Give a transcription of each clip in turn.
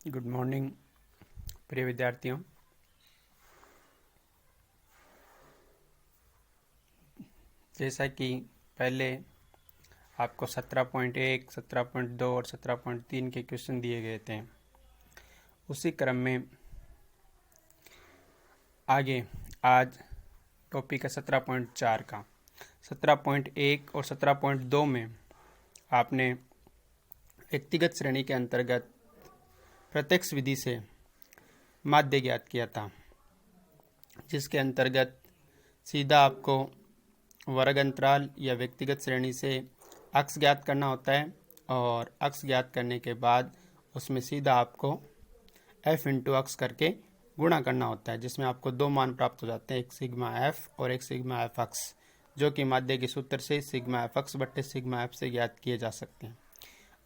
Good morning प्रिय विद्यार्थियों। जैसा कि पहले आपको 17.1, 17.2 और 17.3 के क्वेश्चन दिए गए थे, उसी क्रम में आगे आज टॉपिक है 17.4 का। 17.1 और 17.2 में आपने व्यक्तिगत श्रेणी के अंतर्गत प्रत्यक्ष विधि से माध्य ज्ञात किया था, जिसके अंतर्गत सीधा आपको वर्ग अंतराल या व्यक्तिगत श्रेणी से अक्ष ज्ञात करना होता है और अक्ष ज्ञात करने के बाद उसमें सीधा आपको f इंटू अक्ष करके गुणा करना होता है, जिसमें आपको दो मान प्राप्त हो जाते हैं, एक सिग्मा f और एक सिग्मा f अक्ष, जो कि माध्य के सूत्र से सिग्मा f अक्ष बट्टे सिग्मा f से ज्ञात किए जा सकते हैं।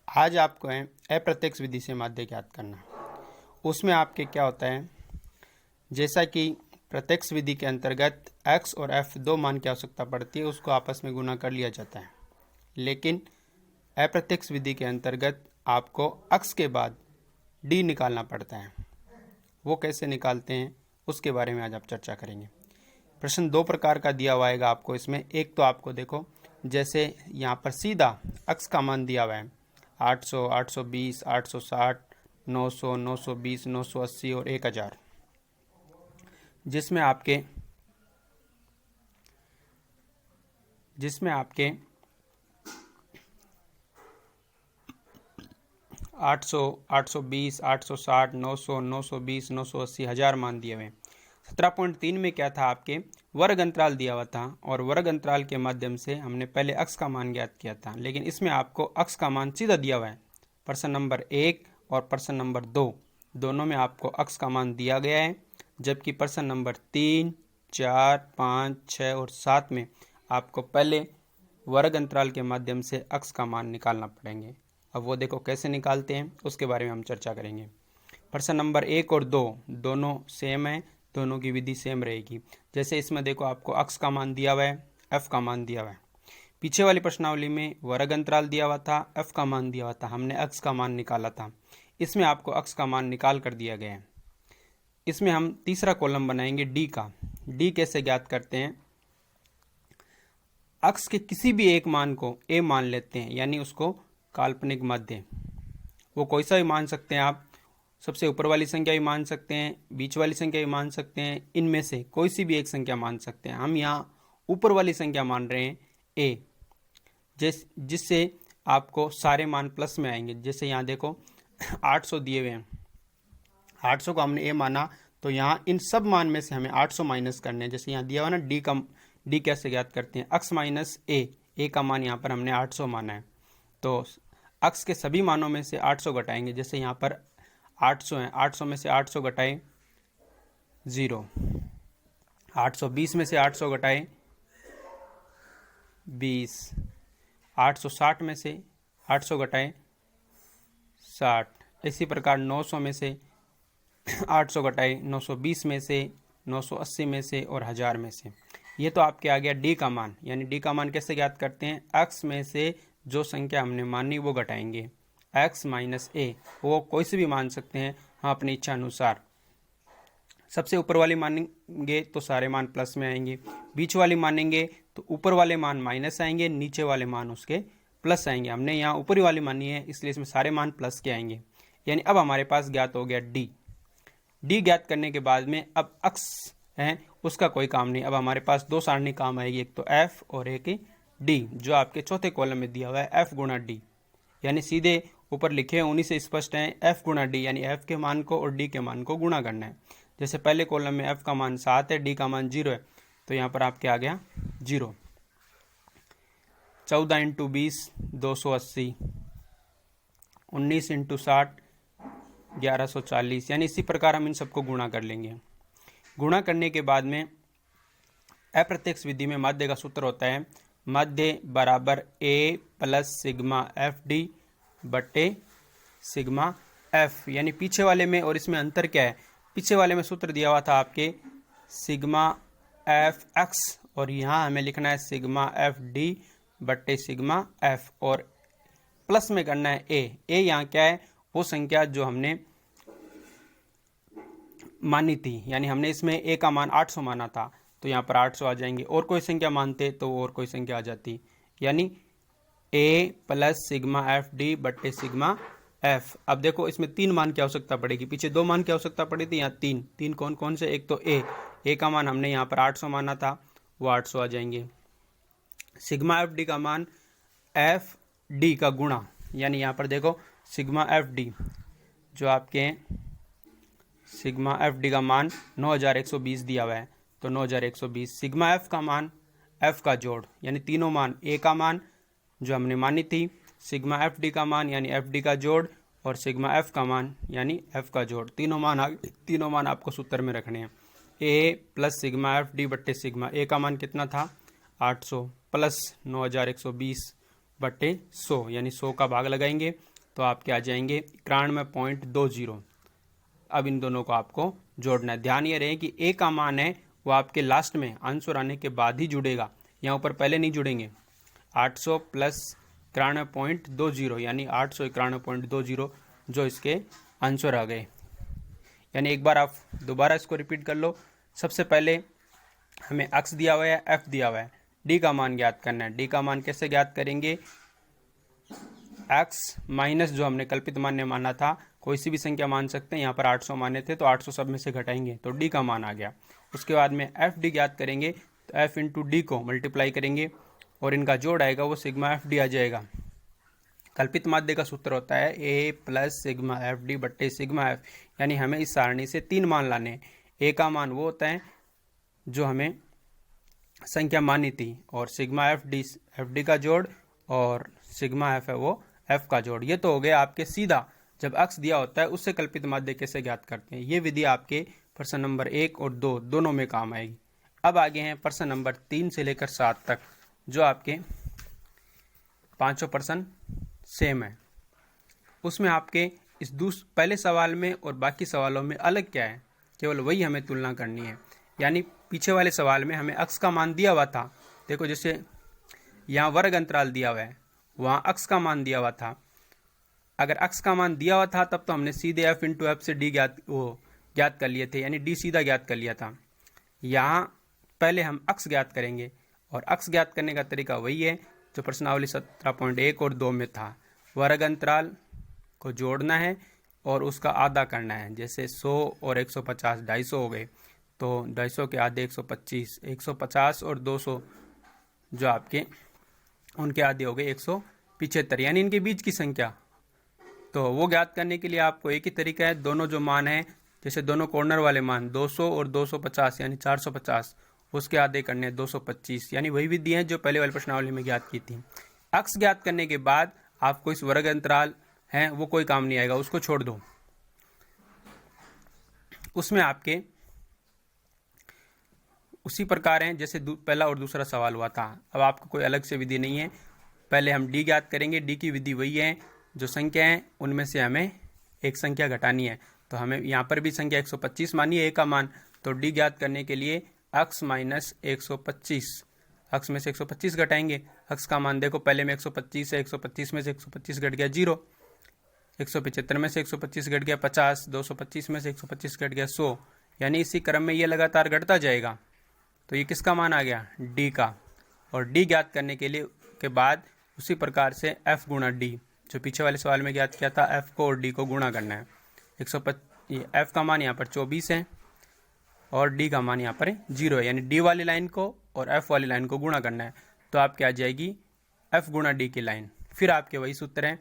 आज आपको है अप्रत्यक्ष विधि से माध्य ज्ञात करना। उसमें आपके क्या होता है, जैसा कि प्रत्यक्ष विधि के अंतर्गत x और f दो मान की आवश्यकता पड़ती है, उसको आपस में गुणा कर लिया जाता है। लेकिन अप्रत्यक्ष विधि के अंतर्गत आपको अक्ष के बाद d निकालना पड़ता है। वो कैसे निकालते हैं उसके बारे में आज आप चर्चा करेंगे। प्रश्न दो प्रकार का दिया हुआ है आपको इसमें। एक तो आपको देखो, जैसे यहाँ पर सीधा अक्ष का मान दिया हुआ है 800, 820, 860, 900, 920, 980 और 1000, जिसमें आपके 800, 820, 860, 900, 920, 980, 1000 मान दिए हुए। 17.3 में क्या था, आपके वर्ग अंतराल दिया हुआ था और वर्ग अंतराल के माध्यम से हमने पहले अक्ष का मान ज्ञात किया था, लेकिन इसमें आपको अक्ष का मान सीधा दिया हुआ है। प्रश्न नंबर 1 और प्रश्न नंबर 2 दोनों में आपको अक्ष का मान दिया गया है, जबकि प्रश्न नंबर 3, 4, 5, 6 और 7 में आपको पहले वर्ग अंतराल के माध्यम से अक्ष का मान निकालना पड़ेंगे। अब वो देखो कैसे निकालते हैं, उसके बारे में हम चर्चा करेंगे। प्रश्न नंबर 1 और 2 दोनों सेम है, दोनों की विधि सेम रहेगी। जैसे इसमें देखो आपको अक्ष का मान दिया हुआ है, f का मान दिया हुआ है। पीछे वाली प्रश्नावली में वर्ग अंतराल दिया हुआ था, f का मान दिया हुआ था, हमने अक्ष का मान निकाला था। इसमें आपको अक्ष का मान निकाल कर दिया गया है। इसमें हम तीसरा कॉलम बनाएंगे d का। d कैसे ज्ञात करते हैं, अक्ष के किसी भी एक मान को a मान लेते हैं, यानी उसको काल्पनिक माध्य, वो कोई सा भी मान सकते हैं आप। सबसे ऊपर वाली संख्या भी मान सकते हैं, बीच वाली संख्या भी मान सकते हैं, इनमें से कोई सी भी एक संख्या मान सकते हैं। हम यहाँ ऊपर वाली संख्या मान रहे हैं a, जिससे आपको सारे मान प्लस में आएंगे। जैसे यहाँ देखो 800 दिए हुए हैं, 800 को हमने a माना, तो यहाँ इन सब मान में से हमें 800 माइनस करने हैं। जैसे यहाँ दिया हुआ ना d कैसे ज्ञात करते हैं, अक्ष माइनस a का मान यहाँ पर हमने 800 माना है, तो अक्ष के सभी मानों में से 800 घटाएंगे। जैसे यहाँ पर 800 है, 800 में से 800 घटाए 0, 820 में से 800 घटाए 20, 860 में से 800 घटाए 60, इसी प्रकार 900 में से 800 घटाए 920 में से, 980 में से और 1000 में से। ये तो आपके आ गया डी का मान। यानी डी का मान कैसे ज्ञात करते हैं, अक्ष में से जो संख्या हमने मानी वो घटाएंगे, x माइनस a, वो कोई से भी मान सकते हैं हम अपनी इच्छा अनुसार। सबसे ऊपर वाली मानेंगे तो सारे मान प्लस में आएंगे, बीच वाली मानेंगे तो ऊपर वाले मान माइनस आएंगे, नीचे वाले मान उसके प्लस आएंगे। हमने यहाँ ऊपरी वाली मानी है, इसलिए इसमें सारे मान प्लस के आएंगे। यानी अब हमारे पास ज्ञात हो गया डी ज्ञात करने के बाद में अब अक्ष है उसका कोई काम नहीं। अब हमारे पास दो सारणी काम आएगी, एक तो f और एक d, जो आपके चौथे कॉलम में दिया हुआ है f गुणा d। यानी सीधे ऊपर लिखे हैं उन्हीं से स्पष्ट है, f गुणा d, यानी f के मान को और d के मान को गुणा करना है। जैसे पहले कॉलम में f का मान 7 है, d का मान 0 है, तो यहाँ पर आपके आ गया 0। 14 इंटू 20 280, 19 इंटू 60 1140। यानी इसी प्रकार हम इन सबको गुणा कर लेंगे। गुणा करने के बाद में अप्रत्यक्ष विधि में माध्य का सूत्र होता है, माध्य बराबर a plus sigma F D बट्टे सिग्मा एफ। यानी पीछे वाले में और इसमें अंतर क्या है, पीछे वाले में सूत्र दिया हुआ था आपके सिग्मा एफ एक्स, और यहाँ हमें लिखना है सिग्मा एफ डी बट्टे सिग्मा एफ, और प्लस में करना है ए। यहाँ क्या है, वो संख्या जो हमने मानी थी, यानी हमने इसमें ए का मान 800 माना था, तो यहाँ पर 800 आ जाएंगे। और कोई संख्या मानते तो और कोई संख्या आ जाती, यानी ए प्लस सिग्मा एफ डी बट्टे सिग्मा एफ। अब देखो इसमें 3 मान की आवश्यकता पड़ेगी, पीछे 2 मान की आवश्यकता पड़ी थी, यहाँ 3 कौन कौन से? एक तो ए का मान हमने यहाँ पर 800 माना था, वो 800 आ जाएंगे। सिग्मा एफ डी का मान एफ डी का गुणा, यानी यहाँ पर देखो सिग्मा एफ डी जो आपके सिग्मा एफ डी का मान 9120 दिया हुआ है, तो 9120 सिग्मा एफ का मान एफ का जोड़, यानी तीनों मान, ए का मान जो हमने मानी थी, सिग्मा एफ डी का मान यानी एफ डी का जोड़, और सिग्मा एफ का मान यानी एफ का जोड़। तीनों मान आपको सूत्र में रखने हैं। ए प्लस सिग्मा एफ डी बट्टे सिग्मा, ए का मान कितना था 800 प्लस 9120 बट्टे 100, यानी 100 का भाग लगाएंगे तो आपके आ जाएंगे 91.20। अब इन दोनों को आपको जोड़ना है। ध्यान ये रहे कि ए का मान है वो आपके लास्ट में आंसर आने के बाद ही जुड़ेगा, यहाँ ऊपर पहले नहीं जुड़ेंगे। 800 प्लस 91.20 यानी 891.20 जो इसके आंसर आ गए। यानी एक बार आप दोबारा इसको रिपीट कर लो। सबसे पहले हमें एक्स दिया हुआ है, एफ दिया हुआ है, डी का मान ज्ञात करना है। डी का मान कैसे ज्ञात करेंगे? एक्स माइनस जो हमने कल्पित मान माना था, कोई सी भी संख्या मान सकते हैं, यहाँ पर 800 माने थे तो 800 सब में से घटाएंगे तो डी का मान आ गया। उसके बाद में एफ डी ज्ञात करेंगे तो एफ इंटू डी को मल्टीप्लाई करेंगे और इनका जोड़ आएगा वो सिग्मा एफ डी आ जाएगा। कल्पित माध्य का सूत्र होता है ए प्लस सिग्मा एफ डी बट्टे सिग्मा एफ, यानी हमें इस सारणी से 3 मान लाने हैं। ए का मान वो होता है जो हमें संख्या मानी थी, और सिग्मा एफ डी का जोड़, और सिग्मा एफ है वो एफ का जोड़। ये तो हो गया आपके सीधा जब अक्स दिया होता है उससे कल्पित माध्य कैसे ज्ञात करते हैं। ये विधि आपके प्रश्न नंबर 1 और 2 दोनों में काम आएगी। अब आगे हैं प्रश्न नंबर 3 से लेकर 7 तक, जो आपके पांचों प्रश्न सेम है। उसमें आपके इस पहले सवाल में और बाकी सवालों में अलग क्या है, केवल वही हमें तुलना करनी है। यानी पीछे वाले सवाल में हमें अक्स का मान दिया हुआ था, देखो जैसे यहाँ वर्ग अंतराल दिया हुआ है, वहाँ अक्स का मान दिया हुआ था। अगर अक्स का मान दिया हुआ था तब तो हमने सीधे एफ इंटू एफ से डी ज्ञात कर लिए थे, यानी डी सीधा ज्ञात कर लिया था। यहाँ पहले हम अक्स ज्ञात करेंगे, और अक्स ज्ञात करने का तरीका वही है जो प्रश्नावली 17.1 और 2 में था। वर्ग अंतराल को जोड़ना है और उसका आधा करना है। जैसे 100 और 150 250 हो गए, तो 250 के आधे 125, 150 और 200 जो आपके उनके आधे हो गए 175, यानी इनके बीच की संख्या। तो वो ज्ञात करने के लिए आपको एक ही तरीका है, दोनों जो मान हैं, जैसे दोनों कॉर्नर वाले मान 200 और 250 यानी 450, उसके आधे करने 225, यानी वही विधि है जो पहले वाली प्रश्नावली में ज्ञात की थी। अक्स ज्ञात करने के बाद आपको इस वर्ग अंतराल है वो कोई काम नहीं आएगा, उसको छोड़ दो। उसमें आपके उसी प्रकार हैं जैसे पहला और दूसरा सवाल हुआ था। अब आपको कोई अलग से विधि नहीं है, पहले हम डी ज्ञात करेंगे। डी की विधि वही है, जो संख्या है उनमें से हमें एक संख्या घटानी है। तो हमें यहाँ पर भी संख्या 125 मानी है ए का मान, तो डी ज्ञात करने के लिए अक्स माइनस 125, अक्स में से 125 घटाएंगे। अक्स का मान देखो पहले में 125 है, 125 में से 125 घट गया 0, 175 में से 125 घट गया 50, 225 में से 125 घट गया 100, यानी इसी क्रम में ये लगातार घटता जाएगा। तो ये किसका मान आ गया? डी का। और डी ज्ञात करने के लिए के बाद उसी प्रकार से एफ गुणा डी, जो पीछे वाले सवाल में ज्ञात किया था, एफ को और डी को गुणा करना है। 125 एफ का मान यहाँ पर 24 है और डी का मान यहाँ पर 0 है, यानी डी वाली लाइन को और एफ वाली लाइन को गुणा करना है। तो आपके आ जाएगी एफ गुणा डी की लाइन। फिर आपके वही सूत्र हैं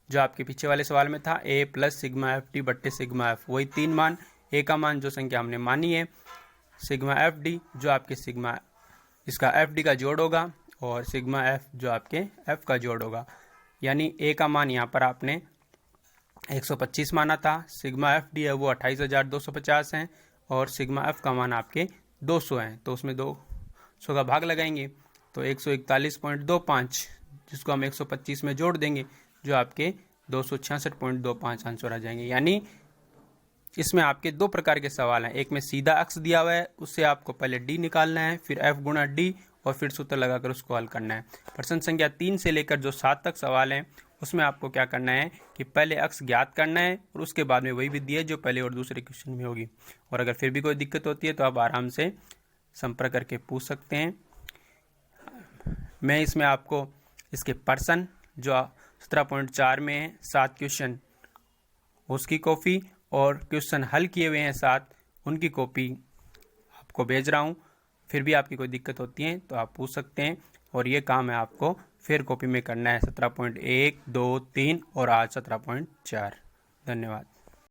जो आपके पीछे वाले सवाल में था, ए प्लस सिग्मा एफ डी बट्टे सिग्मा एफ, वही 3 मान। ए का मान जो संख्या हमने मानी है, सिग्मा एफ डी जो आपके सिग्मा इसका एफ डी का जोड़ होगा, और सिग्मा एफ जो आपके एफ का जोड़ होगा। यानी ए का मान यहाँ पर आपने 125 माना था, सिग्मा एफ डी है वो 28,250 हैं, और सिग्मा एफ का मान आपके 200 हैं। तो उसमें 200 का भाग लगाएंगे तो 141.25, जिसको हम 125 में जोड़ देंगे, जो आपके 266.25 आंसर आ जाएंगे। यानी इसमें आपके 2 प्रकार के सवाल हैं, एक में सीधा अक्स दिया हुआ है, उससे आपको पहले डी निकालना है, फिर एफ गुणा डी, और फिर सूत्र लगाकर उसको हल करना है। प्रश्न संख्या 3 से लेकर जो 7 तक सवाल हैं उसमें आपको क्या करना है कि पहले अक्स ज्ञात करना है और उसके बाद में वही विधि है जो पहले और दूसरे क्वेश्चन में होगी। और अगर फिर भी कोई दिक्कत होती है तो आप आराम से संपर्क करके पूछ सकते हैं। मैं इसमें आपको इसके पर्सन जो 17.4 में है 7 क्वेश्चन उसकी कॉपी और क्वेश्चन हल किए हुए हैं 7 उनकी कॉपी आपको भेज रहा हूँ। फिर भी आपकी कोई दिक्कत होती है तो आप पूछ सकते हैं। और ये काम है आपको फेयर कॉपी में करना है 17.1, 2, 3 और आज 17.4। धन्यवाद।